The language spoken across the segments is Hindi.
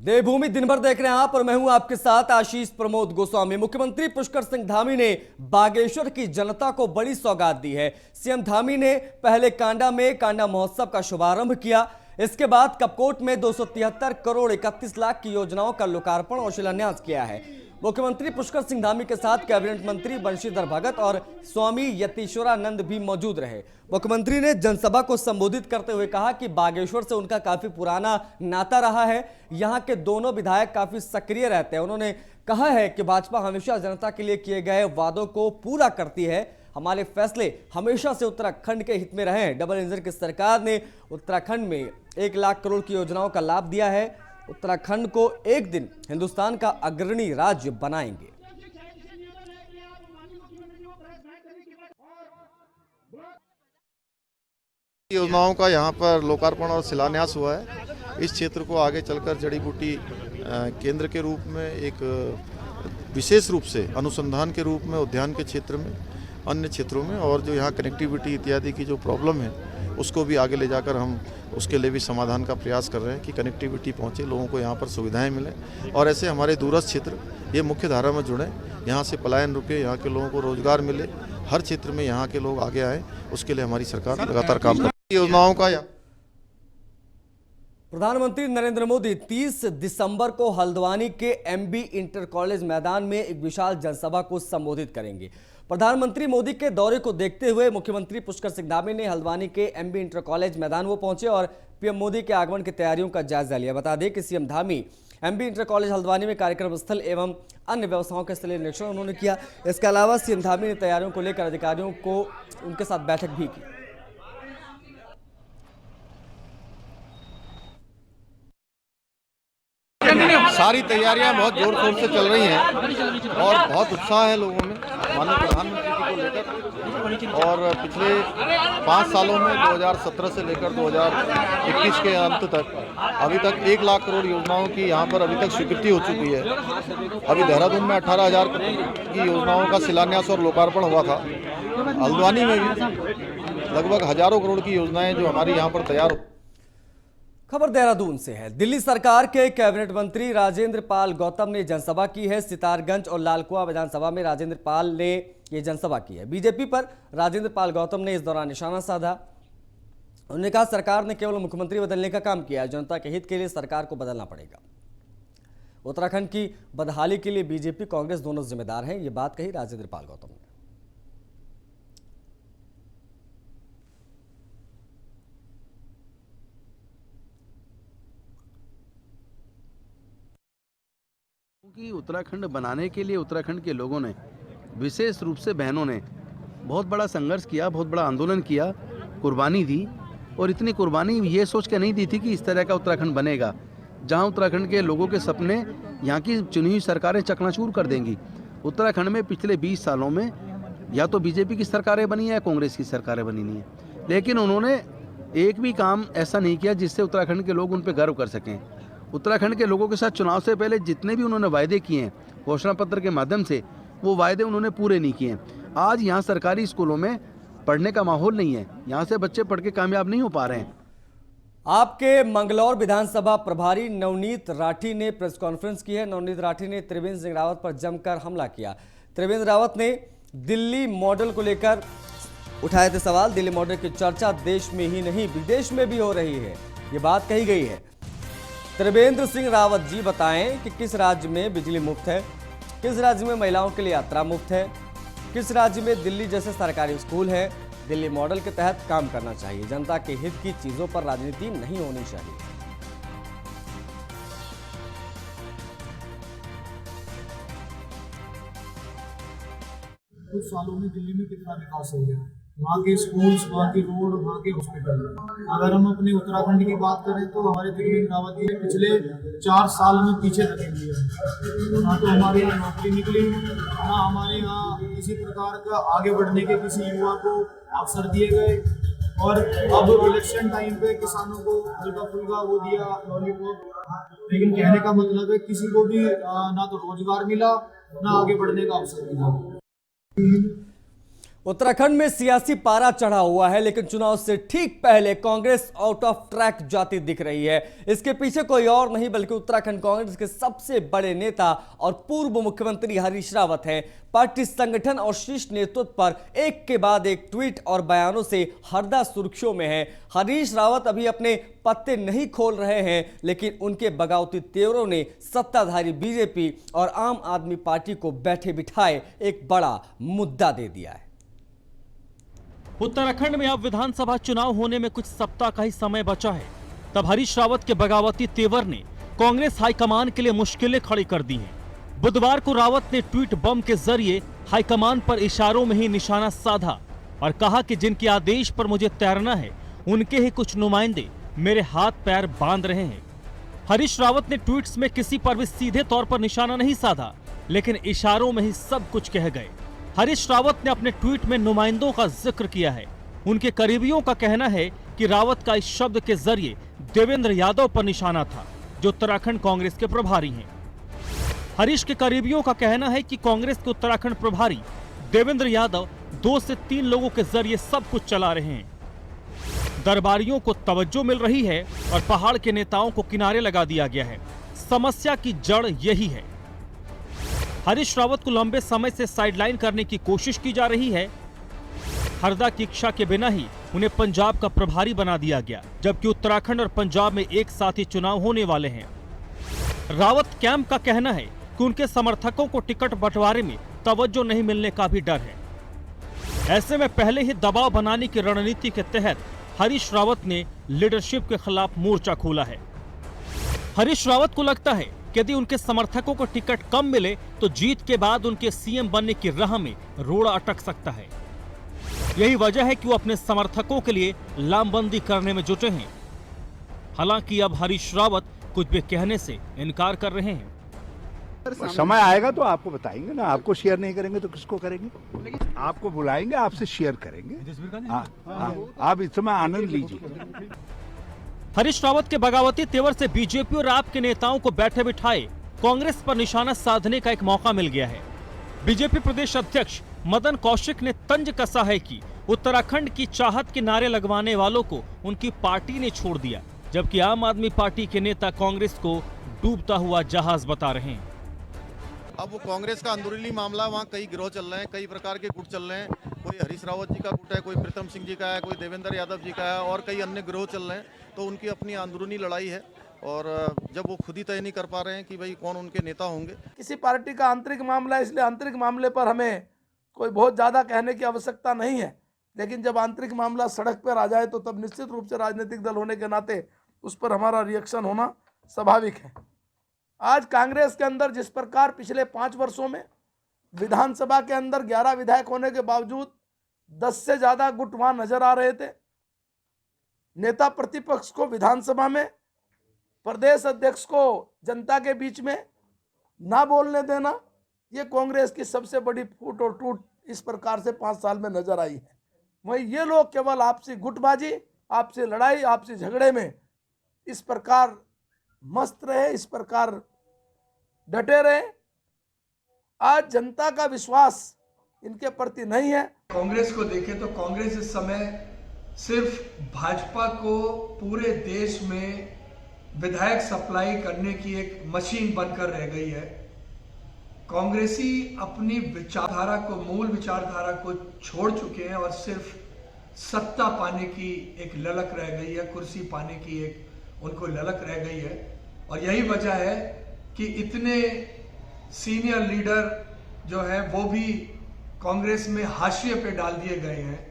देवभूमि दिन भर देख रहे हैं आप और मैं हूं आपके साथ आशीष प्रमोद गोस्वामी। मुख्यमंत्री पुष्कर सिंह धामी ने बागेश्वर की जनता को बड़ी सौगात दी है। सीएम धामी ने पहले कांडा में कांडा महोत्सव का शुभारंभ किया। इसके बाद कपकोट में 273 करोड़ 31 लाख की योजनाओं का लोकार्पण और शिलान्यास किया है। मुख्यमंत्री पुष्कर सिंह धामी के साथ कैबिनेट मंत्री बंशीधर भगत और स्वामी यतीश्वरानंद भी मौजूद रहे। मुख्यमंत्री ने जनसभा को संबोधित करते हुए कहा कि बागेश्वर से उनका काफी पुराना नाता रहा है। यहां के दोनों विधायक काफी सक्रिय रहते हैं। उन्होंने कहा है कि भाजपा हमेशा जनता के लिए किए गए वादों को पूरा करती है। हमारे फैसले हमेशा से उत्तराखंड के हित में रहे हैं। डबल इंजन की सरकार ने उत्तराखंड में 1 लाख करोड़ की योजनाओं का लाभ दिया है। उत्तराखंड को एक दिन हिंदुस्तान का अग्रणी राज्य बनाएंगे। योजनाओं का यहाँ पर लोकार्पण और शिलान्यास हुआ है। इस क्षेत्र को आगे चलकर जड़ी बूटी केंद्र के रूप में, एक विशेष रूप से अनुसंधान के रूप में, उद्यान के क्षेत्र में, अन्य क्षेत्रों में, और जो यहाँ कनेक्टिविटी इत्यादि की जो प्रॉब्लम है उसको भी आगे ले जाकर हम उसके लिए भी समाधान का प्रयास कर रहे हैं कि कनेक्टिविटी पहुँचे, लोगों को यहाँ पर सुविधाएं मिलें और ऐसे हमारे दूरस्थ क्षेत्र ये मुख्य धारा में जुड़ें, यहाँ से पलायन रुके, यहाँ के लोगों को रोजगार मिले, हर क्षेत्र में यहाँ के लोग आगे आए, उसके लिए हमारी सरकार लगातार काम कर रही है। योजनाओं का प्रधानमंत्री नरेंद्र मोदी 30 दिसंबर को हल्द्वानी के एमबी इंटर कॉलेज मैदान में एक विशाल जनसभा को संबोधित करेंगे। प्रधानमंत्री मोदी के दौरे को देखते हुए मुख्यमंत्री पुष्कर सिंह धामी ने हल्द्वानी के एमबी इंटर कॉलेज मैदान वो पहुंचे और पीएम मोदी के आगमन की तैयारियों का जायजा लिया। बता दें कि CM Dhami MB inter college Haldwani में कार्यक्रम स्थल एवं अन्य व्यवस्थाओं के स्थलीय निरीक्षण उन्होंने किया। इसके अलावा सीएम धामी ने तैयारियों को लेकर अधिकारियों को उनके साथ बैठक भी की। सारी तैयारियां बहुत जोर शोर से चल रही हैं और बहुत उत्साह है लोगों में माननीय प्रधानमंत्री जी को लेकर। और पिछले 5 सालों में 2017 से लेकर 2021 के अंत तक अभी तक 1 लाख करोड़ योजनाओं की यहाँ पर अभी तक स्वीकृति हो चुकी है। अभी देहरादून में 18,000 करोड़ की योजनाओं का शिलान्यास और लोकार्पण हुआ था। हल्द्वानी में भी लगभग हजारों करोड़ की योजनाएं जो हमारी यहाँ पर तैयार। खबर देहरादून से है। दिल्ली सरकार के कैबिनेट मंत्री राजेंद्र पाल गौतम ने जनसभा की है। सितारगंज और लालकुआं विधानसभा में राजेंद्र पाल ने यह जनसभा की है। बीजेपी पर राजेंद्र पाल गौतम ने इस दौरान निशाना साधा। उन्होंने कहा सरकार ने केवल मुख्यमंत्री बदलने का काम किया, जनता के हित के लिए सरकार को बदलना पड़ेगा। उत्तराखंड की बदहाली के लिए बीजेपी कांग्रेस दोनों जिम्मेदार हैं, ये बात कही राजेंद्र पाल गौतम ने। कि उत्तराखंड बनाने के लिए उत्तराखंड के लोगों ने, विशेष रूप से बहनों ने बहुत बड़ा संघर्ष किया, बहुत बड़ा आंदोलन किया, कुर्बानी दी। और इतनी कुर्बानी ये सोच के नहीं दी थी कि इस तरह का उत्तराखंड बनेगा जहां उत्तराखंड के लोगों के सपने यहाँ की चुनी हुई सरकारें चकनाचूर कर देंगी। उत्तराखंड में पिछले 20 सालों में या तो बीजेपी की सरकारें बनी है या कांग्रेस की सरकारें बनी नहीं है, लेकिन उन्होंने एक भी काम ऐसा नहीं किया जिससे उत्तराखंड के लोग उन पर गर्व कर सकें। उत्तराखंड के लोगों के साथ चुनाव से पहले जितने भी उन्होंने वायदे किए हैं घोषणा पत्र के माध्यम से, वो वायदे उन्होंने पूरे नहीं किए। आज यहाँ सरकारी स्कूलों में पढ़ने का माहौल नहीं है, यहाँ से बच्चे पढ़ के कामयाब नहीं हो पा रहे हैं। आपके मंगलौर विधानसभा प्रभारी नवनीत राठी ने प्रेस कॉन्फ्रेंस की है। नवनीत राठी ने त्रिवेंद्र सिंह रावत पर जमकर हमला किया। त्रिवेंद्र रावत ने दिल्ली मॉडल को लेकर उठाए थे सवाल। दिल्ली मॉडल की चर्चा देश में ही नहीं विदेश में भी हो रही है, ये बात कही गई है। त्रिवेंद्र सिंह रावत जी बताएं कि किस राज्य में बिजली मुफ्त है, किस राज्य में महिलाओं के लिए यात्रा मुफ्त है, किस राज्य में दिल्ली जैसे सरकारी स्कूल है। दिल्ली मॉडल के तहत काम करना चाहिए। जनता के हित की चीजों पर राजनीति नहीं होनी चाहिए। कुछ सालों में दिल्ली में कितना विकास हो गया, वहाँ के स्कूल्स, वहाँ के रोड, वहाँ के हॉस्पिटल। अगर हम अपने उत्तराखंड की बात करें तो हमारे त्रिवेंद्र रावत जी ने पिछले 4 साल में पीछे धकेल दिया। ना तो हमारे यहाँ नौकरी निकली, ना हमारे यहाँ किसी प्रकार का आगे बढ़ने के किसी युवा को अवसर दिए गए। और अब इलेक्शन टाइम पे किसानों को हल्का फुल्का वो दिया लॉलीपॉप, लेकिन कहने का मतलब है किसी को भी ना तो रोजगार मिला, ना आगे बढ़ने का अवसर मिला। उत्तराखंड में सियासी पारा चढ़ा हुआ है, लेकिन चुनाव से ठीक पहले कांग्रेस आउट ऑफ ट्रैक जाती दिख रही है। इसके पीछे कोई और नहीं बल्कि उत्तराखंड कांग्रेस के सबसे बड़े नेता और पूर्व मुख्यमंत्री हरीश रावत हैं। पार्टी संगठन और शीर्ष नेतृत्व पर एक के बाद एक ट्वीट और बयानों से हरदा सुर्खियों में है। हरीश रावत अभी अपने पत्ते नहीं खोल रहे हैं, लेकिन उनके बगावती तेवरों ने सत्ताधारी बीजेपी और आम आदमी पार्टी को बैठे बिठाए एक बड़ा मुद्दा दे दिया है। उत्तराखंड में अब विधानसभा चुनाव होने में कुछ सप्ताह का ही समय बचा है, तब हरीश रावत के बगावती तेवर ने कांग्रेस हाईकमान के लिए मुश्किलें खड़ी कर दी हैं। बुधवार को रावत ने ट्वीट बम के जरिए हाईकमान पर इशारों में ही निशाना साधा और कहा कि जिनके आदेश पर मुझे तैरना है उनके ही कुछ नुमाइंदे मेरे हाथ पैर बांध रहे हैं। हरीश रावत ने ट्वीट्स में किसी पर भी सीधे तौर पर निशाना नहीं साधा, लेकिन इशारों में ही सब कुछ कह गए। हरीश रावत ने अपने ट्वीट में नुमाइंदों का जिक्र किया है। उनके करीबियों का कहना है कि रावत का इस शब्द के जरिए देवेंद्र यादव पर निशाना था, जो उत्तराखंड कांग्रेस के प्रभारी हैं। हरीश के करीबियों का कहना है कि कांग्रेस के उत्तराखंड प्रभारी देवेंद्र यादव 2 से 3 लोगों के जरिए सब कुछ चला रहे हैं। दरबारियों को तवज्जो मिल रही है और पहाड़ के नेताओं को किनारे लगा दिया गया है। समस्या की जड़ यही है। हरीश रावत को लंबे समय से साइडलाइन करने की कोशिश की जा रही है। हरदा की इच्छा के बिना ही उन्हें पंजाब का प्रभारी बना दिया गया, जबकि उत्तराखंड और पंजाब में एक साथ ही चुनाव होने वाले हैं। रावत कैंप का कहना है कि उनके समर्थकों को टिकट बंटवारे में तवज्जो नहीं मिलने का भी डर है। ऐसे में पहले ही दबाव बनाने की रणनीति के तहत हरीश रावत ने लीडरशिप के खिलाफ मोर्चा खोला है। हरीश रावत को लगता है कि यदि उनके समर्थकों को टिकट कम मिले तो जीत के बाद उनके सीएम बनने की राह में रोड़ा अटक सकता है। यही वजह है कि वो अपने समर्थकों के लिए लामबंदी करने में जुटे हैं। हालांकि अब हरीश रावत कुछ भी कहने से इनकार कर रहे हैं। समय आएगा तो आपको बताएंगे ना। आपको शेयर नहीं करेंगे तो किसको करेंगे? आपको बुलाएंगे, आपसे शेयर करेंगे। आप इस समय आनंद लीजिए। हरीश रावत के बगावती तेवर से बीजेपी और आप के नेताओं को बैठे बिठाए कांग्रेस पर निशाना साधने का एक मौका मिल गया है। बीजेपी प्रदेश अध्यक्ष मदन कौशिक ने तंज कसा है कि उत्तराखंड की चाहत के नारे लगवाने वालों को उनकी पार्टी ने छोड़ दिया, जबकि आम आदमी पार्टी के नेता कांग्रेस को डूबता हुआ जहाज बता रहे हैं। अब वो कांग्रेस का अंदरूनी मामला, वहाँ कई गिरोह चल रहे हैं, कई प्रकार के गुट चल रहे हैं। कोई हरीश रावत जी का गुट है, कोई प्रीतम सिंह जी का है, कोई देवेंद्र यादव जी का है और कई अन्य गिरोह चल रहे हैं। तो उनकी अपनी अंदरूनी लड़ाई है और जब वो खुद ही तय नहीं कर पा रहे हैं कि भाई कौन उनके नेता होंगे। किसी पार्टी का आंतरिक मामला है, इसलिए आंतरिक मामले पर हमें कोई बहुत ज़्यादा कहने की आवश्यकता नहीं है। लेकिन जब आंतरिक मामला सड़क पर आ जाए तो तब निश्चित रूप से राजनीतिक दल होने के नाते उस पर हमारा रिएक्शन होना स्वाभाविक है। आज कांग्रेस के अंदर जिस प्रकार पिछले 5 वर्षों में विधानसभा के अंदर 11 विधायक होने के बावजूद 10 से ज़्यादा गुट वहाँ नजर आ रहे थे। नेता प्रतिपक्ष को विधानसभा में, प्रदेश अध्यक्ष को जनता के बीच में ना बोलने देना, ये कांग्रेस की सबसे बड़ी फूट और टूट इस प्रकार से 5 साल में नजर आई है। वहीं ये लोग केवल आपसी गुटबाजी, आपसी लड़ाई, आपसी झगड़े में इस प्रकार मस्त रहे, इस प्रकार डटे रहे। आज जनता का विश्वास इनके प्रति नहीं है। कांग्रेस को देखें तो कांग्रेस इस समय सिर्फ भाजपा को पूरे देश में विधायक सप्लाई करने की एक मशीन बनकर रह गई है। कांग्रेसी अपनी विचारधारा को, मूल विचारधारा को छोड़ चुके हैं और सिर्फ सत्ता पाने की एक ललक रह गई है, कुर्सी पाने की एक उनको ललक रह गई है। और यही वजह है कि इतने सीनियर लीडर जो है वो भी कांग्रेस में हाशिए पे डाल दिए गए हैं।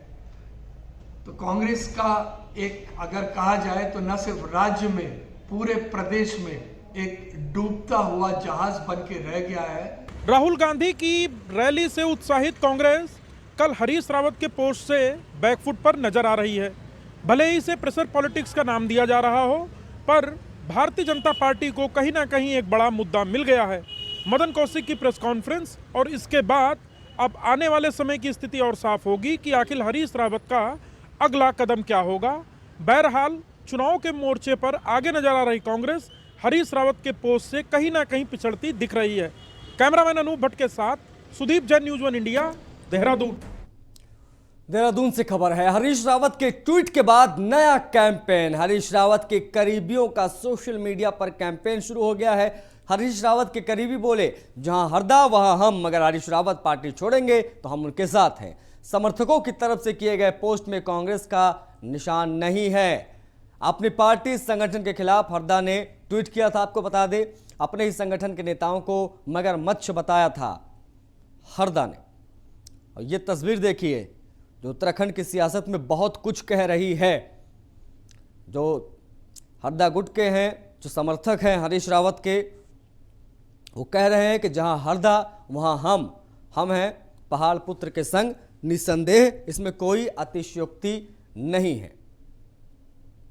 तो कांग्रेस का एक अगर कहा जाए तो न सिर्फ राज्य में, पूरे प्रदेश में एक डूबता हुआ जहाज बन के रह गया है। राहुल गांधी की रैली से उत्साहित कांग्रेस कल हरीश रावत के पोस्ट से बैकफुट पर नजर आ रही है। भले ही इसे प्रेशर पॉलिटिक्स का नाम दिया जा रहा हो, पर भारतीय जनता पार्टी को कहीं ना कहीं एक बड़ा मुद्दा मिल गया है। मदन कौशिक की प्रेस कॉन्फ्रेंस और इसके बाद अब आने वाले समय की स्थिति और साफ होगी कि आखिर हरीश रावत का अगला कदम क्या होगा। बहरहाल चुनाव के मोर्चे पर आगे नजर आ रही कांग्रेस हरीश रावत के पोस्ट से कहीं ना कहीं पिछड़ती दिख रही है। कैमरामैन अनूप भट्ट के साथ सुदीप जैन, न्यूज़ 1 इंडिया, देहरादून। देहरादून से खबर है। हरीश रावत के ट्वीट के बाद नया कैंपेन। हरीश रावत के करीबियों का सोशल मीडिया पर कैंपेन शुरू हो गया है। हरीश रावत के करीबी बोले, जहां हरदा वहां हम, मगर हरीश रावत पार्टी छोड़ेंगे तो हम उनके साथ हैं। समर्थकों की तरफ से किए गए पोस्ट में कांग्रेस का निशान नहीं है। अपनी पार्टी संगठन के खिलाफ हरदा ने ट्वीट किया था, आपको बता दें, अपने ही संगठन के नेताओं को मगरमच्छ बताया था हरदा ने। और ये तस्वीर देखिए जो उत्तराखंड की सियासत में बहुत कुछ कह रही है। जो हरदा गुट के हैं, जो समर्थक हैं हरीश रावत के, वो कह रहे हैं कि जहां हरदा वहां हम हैं पहाड़ पुत्र के संग। निसंदेह इसमें कोई अतिशयोक्ति नहीं है।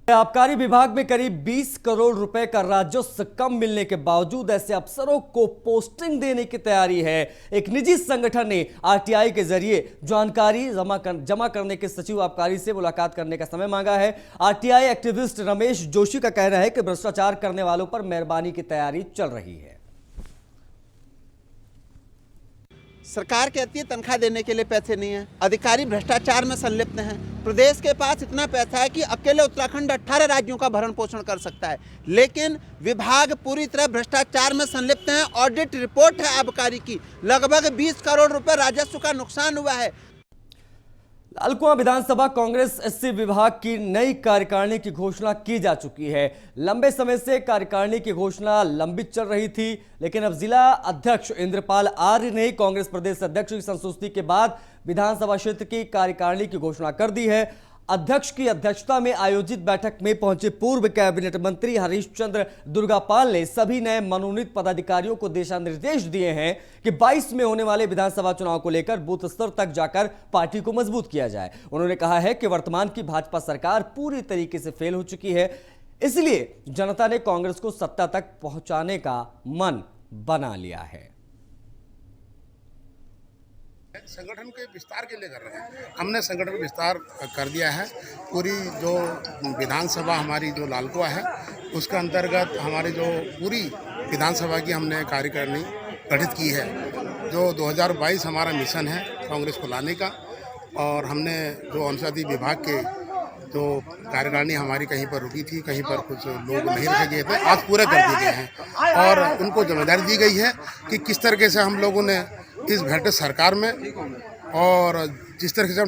आबकारी विभाग में करीब 20 करोड़ रुपए का राजस्व कम मिलने के बावजूद ऐसे अफसरों को पोस्टिंग देने की तैयारी है। एक निजी संगठन ने आरटीआई के जरिए जानकारी जमा करने के सचिव आबकारी से मुलाकात करने का समय मांगा है। आरटीआई एक्टिविस्ट रमेश जोशी का कहना है कि भ्रष्टाचार करने वालों पर मेहरबानी की तैयारी चल रही है। सरकार कहती है तनख्वाह देने के लिए पैसे नहीं है, अधिकारी भ्रष्टाचार में संलिप्त हैं। प्रदेश के पास इतना पैसा है कि अकेले उत्तराखंड 18 राज्यों का भरण पोषण कर सकता है, लेकिन विभाग पूरी तरह भ्रष्टाचार में संलिप्त हैं। ऑडिट रिपोर्ट है आबकारी की, लगभग 20 करोड़ रुपए राजस्व का नुकसान हुआ है। लालकुआं विधानसभा कांग्रेस एससी विभाग की नई कार्यकारिणी की घोषणा की जा चुकी है। लंबे समय से कार्यकारिणी की घोषणा लंबित चल रही थी, लेकिन अब जिला अध्यक्ष इंद्रपाल आर्य ने कांग्रेस प्रदेश अध्यक्ष की संस्तुति के बाद विधानसभा क्षेत्र की कार्यकारिणी की घोषणा कर दी है। अध्यक्ष की अध्यक्षता में आयोजित बैठक में पहुंचे पूर्व कैबिनेट मंत्री हरीश चंद्र दुर्गापाल ने सभी नए मनोनीत पदाधिकारियों को दिशा निर्देश दिए हैं कि 22 में होने वाले विधानसभा चुनाव को लेकर बूथ स्तर तक जाकर पार्टी को मजबूत किया जाए। उन्होंने कहा है कि वर्तमान की भाजपा सरकार पूरी तरीके से फेल हो चुकी है, इसलिए जनता ने कांग्रेस को सत्ता तक पहुंचाने का मन बना लिया है। संगठन के विस्तार के लिए कर रहे हैं। हमने संगठन विस्तार कर दिया है। पूरी जो विधानसभा हमारी जो लालकुआं है उसके अंतर्गत हमारी जो पूरी विधानसभा की हमने कार्यकारिणी गठित की है। जो 2022 हमारा मिशन है कांग्रेस को लाने का, और हमने जो अनुसूचित विभाग के जो कार्यकारिणी हमारी कहीं पर रुकी थी, कहीं पर कुछ लोग नहीं रखे गए थे, आज पूरे कर दिए गए हैं और उनको जिम्मेदारी दी गई है कि किस तरीके से हम लोगों ने इस भ्रष्ट सरकार में और जिस तरीके से हम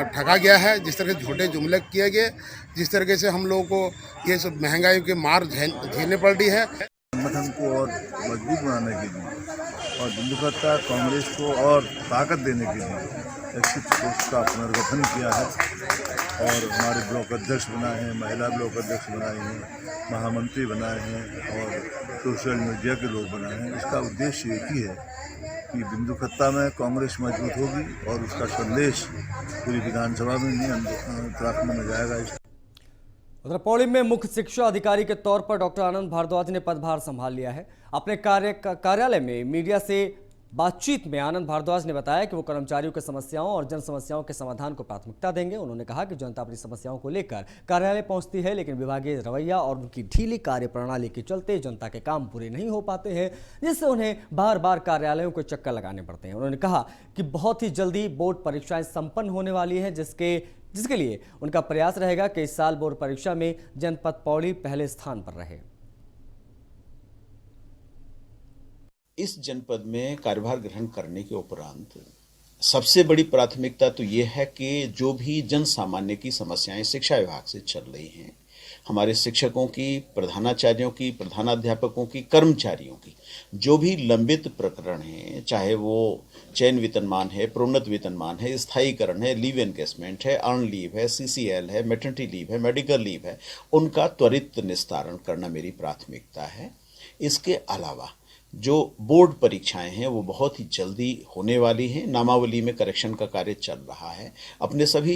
ठगा गया है, जिस तरह से झूठे जुमले किए गए, जिस तरीके से हम लोगों को ये सब महंगाई के मार झेलने पड़ रही है। संगठन को और मजबूत बनाने के लिए और बिंदुकट्टा कांग्रेस को और ताकत देने के लिए एक्सिट पोस्ट का पुनर्गठन किया है और हमारे ब्लॉक अध्यक्ष बनाए हैं, महिला ब्लॉक अध्यक्ष बनाए हैं, महामंत्री बनाए हैं और सोशल मीडिया के लोग बनाए हैं। इसका उद्देश्य एक ही है कि बिंदुकट्टा में कांग्रेस मजबूत होगी और उसका संदेश पूरी विधानसभा में नहीं उत्तराखंड में जाएगा। उधर पौड़ी में मुख्य शिक्षा अधिकारी के तौर पर डॉक्टर आनंद भारद्वाज ने पदभार संभाल लिया है। अपने कार्यालय में मीडिया से बातचीत में आनंद भारद्वाज ने बताया कि वो कर्मचारियों की समस्याओं और जन समस्याओं के समाधान को प्राथमिकता देंगे। उन्होंने कहा कि जनता अपनी समस्याओं को लेकर कार्यालय पहुंचती है, लेकिन विभागीय रवैया और उनकी ढीली कार्यप्रणाली के चलते जनता के काम पूरे नहीं हो पाते हैं, जिससे उन्हें बार बार कार्यालयों को चक्कर लगाने पड़ते हैं। उन्होंने कहा कि बहुत ही जल्दी बोर्ड परीक्षाएं संपन्न होने वाली है, जिसके लिए उनका प्रयास रहेगा कि इस साल बोर्ड परीक्षा में जनपद पौड़ी पहले स्थान पर रहे। इस जनपद में कार्यभार ग्रहण करने के उपरांत सबसे बड़ी प्राथमिकता तो ये है कि जो भी जन सामान्य की समस्याएं शिक्षा विभाग से चल रही हैं, हमारे शिक्षकों की, प्रधानाचार्यों की, प्रधानाध्यापकों की, कर्मचारियों की जो भी लंबित प्रकरण हैं, चाहे वो चयन वेतनमान है, प्रोन्नत वेतनमान है, स्थायीकरण है, लीव एनकेसमेंट है, अर्न लीव है, सीसीएल है, मैटरनिटी लीव है, मेडिकल लीव है, उनका त्वरित निस्तारण करना मेरी प्राथमिकता है। इसके अलावा जो बोर्ड परीक्षाएं हैं वो बहुत ही जल्दी होने वाली हैं। नामावली में करेक्शन का कार्य चल रहा है। अपने सभी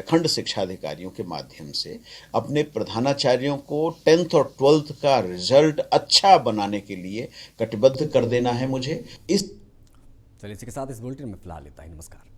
खंड शिक्षा अधिकारियों के माध्यम से अपने प्रधानाचार्यों को 10th और 12th का रिजल्ट अच्छा बनाने के लिए कटिबद्ध कर देना है मुझे। चलिए, इसी के साथ इस बुलेटिन में फिलहाल इतना ही। नमस्कार।